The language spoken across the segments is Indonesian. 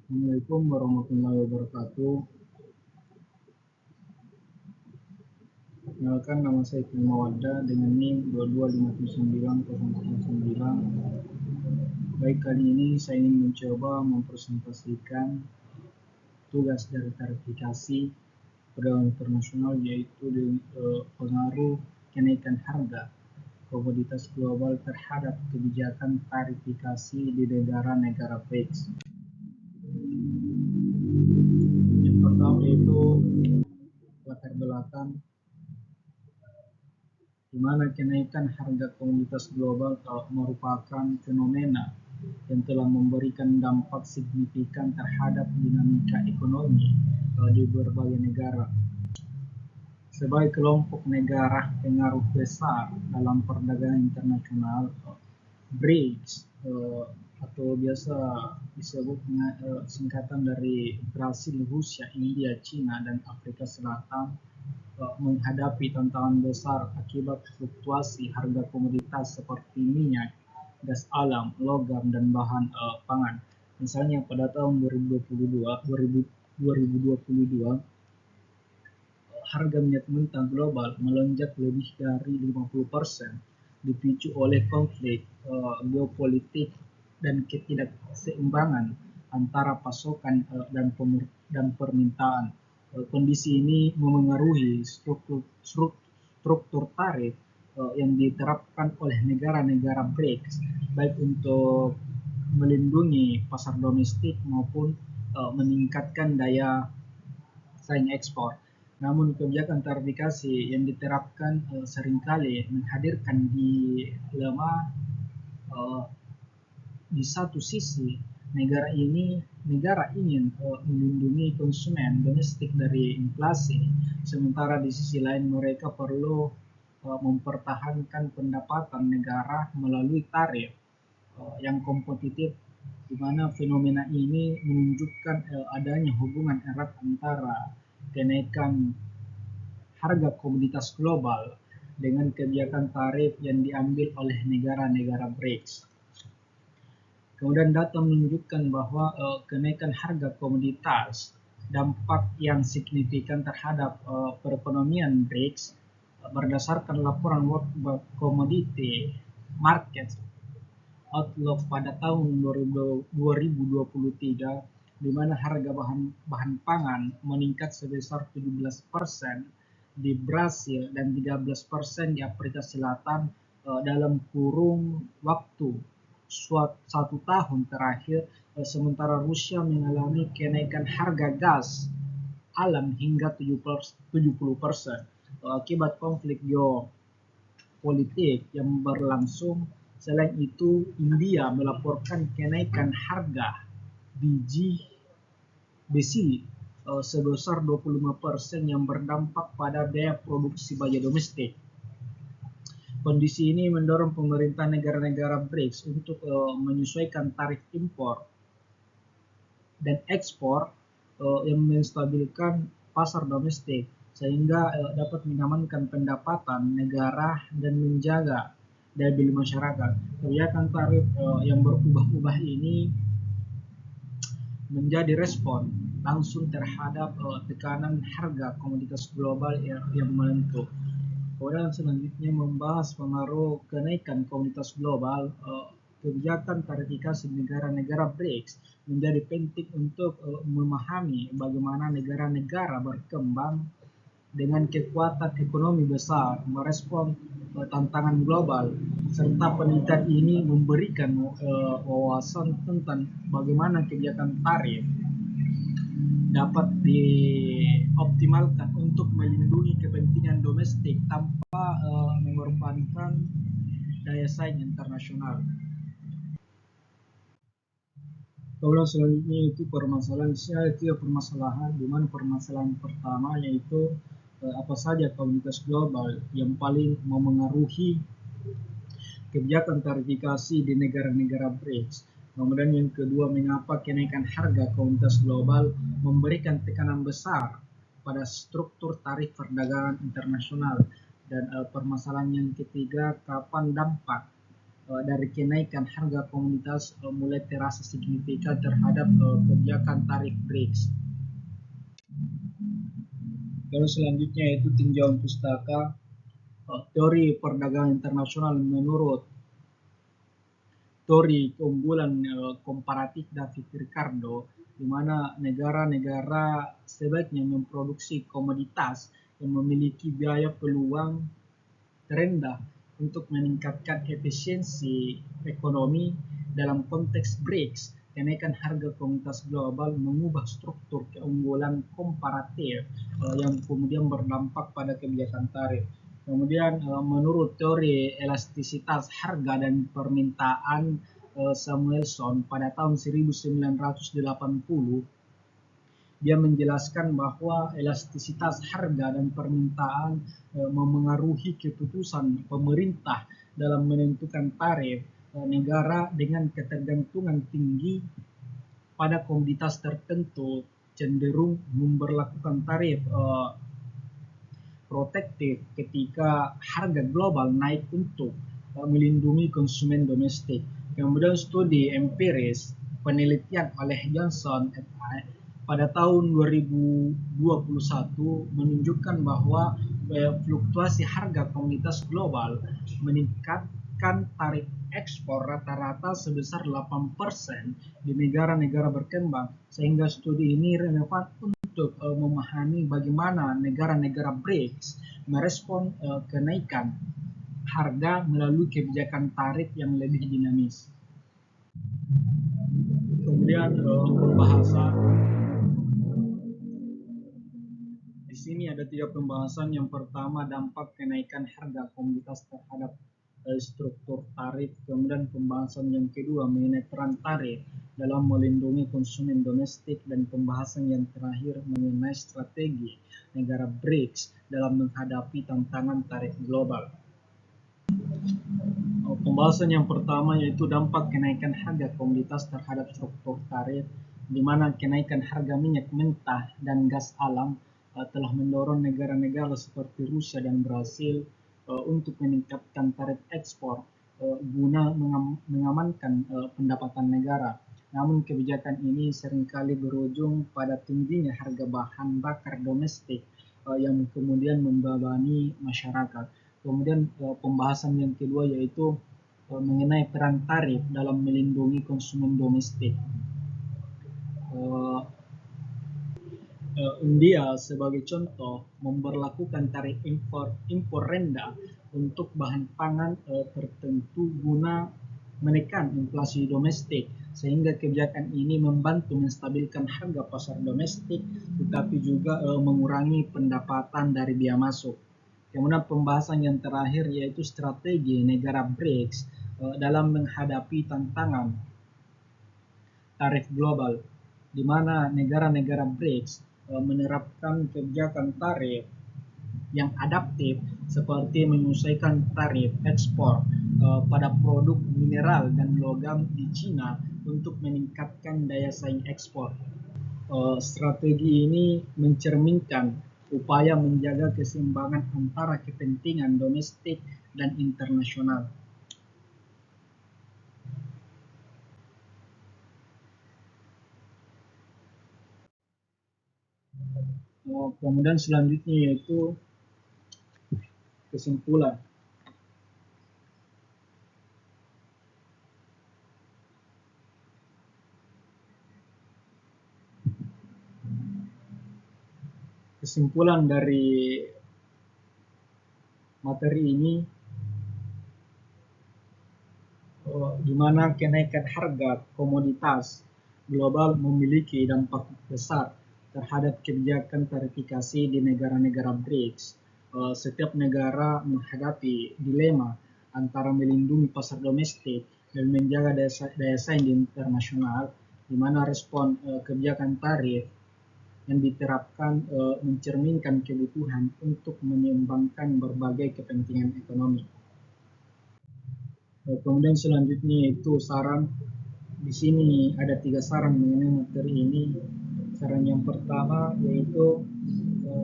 Assalamualaikum warahmatullahi wabarakatuh. Perkenalkan, nama saya Ikmal Mawaddah dengan NIM 22579. Baik, kali ini saya ingin mencoba mempresentasikan tugas dari tarifikasi perdagangan internasional, yaitu pengaruh kenaikan harga komoditas global terhadap kebijakan tarifikasi di negara-negara BRICS. Yang pertama yaitu latar belakang di mana kenaikan harga komoditas global merupakan fenomena yang telah memberikan dampak signifikan terhadap dinamika ekonomi di berbagai negara. Sebagai kelompok negara pengaruh besar dalam perdagangan internasional, BRICS atau biasa disebut singkatan dari Brasil, Rusia, India, China, dan Afrika Selatan menghadapi tantangan besar akibat fluktuasi harga komoditas seperti minyak, gas alam, logam, dan bahan pangan. Misalnya pada tahun 2022 harga minyak mentah global melonjak lebih dari 50% dipicu oleh konflik geopolitik dan ketidakseimbangan antara pasokan dan permintaan. Kondisi ini memengaruhi struktur tarif yang diterapkan oleh negara-negara BRICS, baik untuk melindungi pasar domestik maupun meningkatkan daya saing ekspor. Namun kebijakan tarifikasi yang diterapkan seringkali menghadirkan dilema. Di satu sisi negara ingin melindungi konsumen domestik dari inflasi, sementara di sisi lain mereka perlu mempertahankan pendapatan negara melalui tarif yang kompetitif, di mana fenomena ini menunjukkan adanya hubungan erat antara kenaikan harga komoditas global dengan kebijakan tarif yang diambil oleh negara-negara BRICS. Kemudian data menunjukkan bahwa kenaikan harga komoditas dampak yang signifikan terhadap perekonomian BRICS berdasarkan laporan World Commodity Market Outlook pada tahun 2023, di mana harga bahan pangan meningkat sebesar 17% di Brasil dan 13% di Afrika Selatan dalam kurun waktu 1 tahun terakhir, sementara Rusia mengalami kenaikan harga gas alam hingga 70% akibat konflik geopolitik yang berlangsung. Selain itu, India melaporkan kenaikan harga besi sebesar 25% yang berdampak pada biaya produksi baja domestik. Kondisi ini mendorong pemerintah negara-negara BRICS untuk menyesuaikan tarif impor dan ekspor yang menstabilkan pasar domestik sehingga dapat mengamankan pendapatan negara dan menjaga daya beli masyarakat. Kebijakan tarif yang berubah-ubah ini menjadi respon langsung terhadap tekanan harga komoditas global yang menentu. Kemudian selanjutnya membahas pengaruh kenaikan komoditas global. Kebijakan tarifikasi negara-negara BRICS menjadi penting untuk memahami bagaimana negara-negara berkembang dengan kekuatan ekonomi besar merespon tantangan global, serta penelitian ini memberikan wawasan tentang bagaimana kebijakan tarif dapat dioptimalkan untuk melindungi kepentingan domestik tanpa mengorbankan daya saing internasional. Kemudian selanjutnya itu permasalahan, di mana permasalahan pertama yaitu apa saja komoditas global yang paling memengaruhi kebijakan tarifikasi di negara-negara BRICS. Kemudian yang kedua, mengapa kenaikan harga komoditas global memberikan tekanan besar pada struktur tarif perdagangan internasional. Dan permasalahan yang ketiga, kapan dampak dari kenaikan harga komoditas mulai terasa signifikan terhadap kebijakan tarif BRICS. Lalu selanjutnya yaitu tinjauan pustaka teori perdagangan internasional. Menurut teori keunggulan komparatif David Ricardo, di mana negara-negara sebaiknya memproduksi komoditas yang memiliki biaya peluang terendah untuk meningkatkan efisiensi ekonomi. Dalam konteks BRICS, kenaikan harga komoditas global mengubah struktur keunggulan komparatif yang kemudian berdampak pada kebijakan tarif. Kemudian menurut teori elastisitas harga dan permintaan Samuelson pada tahun 1980, dia menjelaskan bahwa elastisitas harga dan permintaan memengaruhi keputusan pemerintah dalam menentukan tarif. Negara dengan ketergantungan tinggi pada komoditas tertentu cenderung memberlakukan tarif protektif ketika harga global naik untuk melindungi konsumen domestik. Kemudian studi empiris penelitian oleh Johnson et al. Pada tahun 2021 menunjukkan bahwa fluktuasi harga komoditas global meningkatkan tarif ekspor rata-rata sebesar 8% di negara-negara berkembang, sehingga studi ini relevan untuk memahami bagaimana negara-negara BRICS merespon kenaikan harga melalui kebijakan tarif yang lebih dinamis. Kemudian pembahasan di sini ada 3 pembahasan. Yang pertama, dampak kenaikan harga komoditas terhadap struktur tarif. Kemudian pembahasan yang kedua mengenai peran tarif dalam melindungi konsumen domestik, dan pembahasan yang terakhir mengenai strategi negara BRICS dalam menghadapi tantangan tarif global. Pembahasan yang pertama yaitu dampak kenaikan harga komoditas terhadap struktur tarif, di mana kenaikan harga minyak mentah dan gas alam telah mendorong negara-negara seperti Rusia dan Brasil untuk meningkatkan tarif ekspor guna mengamankan pendapatan negara. Namun kebijakan ini seringkali berujung pada tingginya harga bahan bakar domestik yang kemudian membebani masyarakat. Kemudian pembahasan yang kedua yaitu mengenai peran tarif dalam melindungi konsumen domestik. India sebagai contoh memberlakukan tarif impor rendah untuk bahan pangan tertentu guna menekan inflasi domestik, sehingga kebijakan ini membantu menstabilkan harga pasar domestik tetapi juga mengurangi pendapatan dari biaya masuk. Kemudian pembahasan yang terakhir yaitu strategi negara BRICS dalam menghadapi tantangan tarif global, di mana negara-negara BRICS menerapkan kebijakan tarif yang adaptif seperti menyesuaikan tarif ekspor pada produk mineral dan logam di Cina untuk meningkatkan daya saing ekspor. Strategi ini mencerminkan upaya menjaga keseimbangan antara kepentingan domestik dan internasional. Kemudian selanjutnya yaitu kesimpulan. Kesimpulan dari materi ini, di mana kenaikan harga komoditas global memiliki dampak besar terhadap kebijakan tarifikasi di negara-negara BRICS. Setiap negara menghadapi dilema antara melindungi pasar domestik dan menjaga daya saing di internasional, di mana respon kebijakan tarif yang diterapkan mencerminkan kebutuhan untuk menyeimbangkan berbagai kepentingan ekonomi. Kemudian selanjutnya itu saran. Di sini ada 3 saran mengenai materi ini. Saran yang pertama yaitu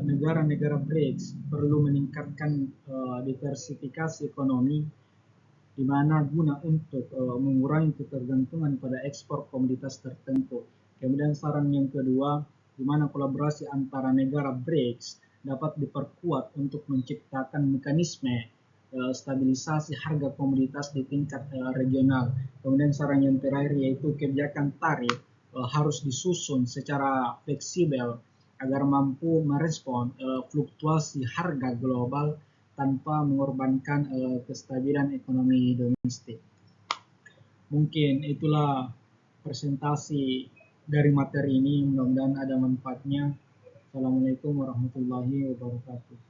negara-negara BRICS perlu meningkatkan diversifikasi ekonomi di mana guna untuk mengurangi ketergantungan pada ekspor komoditas tertentu. Kemudian saran yang kedua, di mana kolaborasi antara negara BRICS dapat diperkuat untuk menciptakan mekanisme stabilisasi harga komoditas di tingkat regional. Kemudian saran yang terakhir yaitu kebijakan tarif harus disusun secara fleksibel agar mampu merespon fluktuasi harga global tanpa mengorbankan kestabilan ekonomi domestik. Mungkin itulah presentasi dari materi ini, mudah-mudahan ada manfaatnya. Assalamualaikum warahmatullahi wabarakatuh.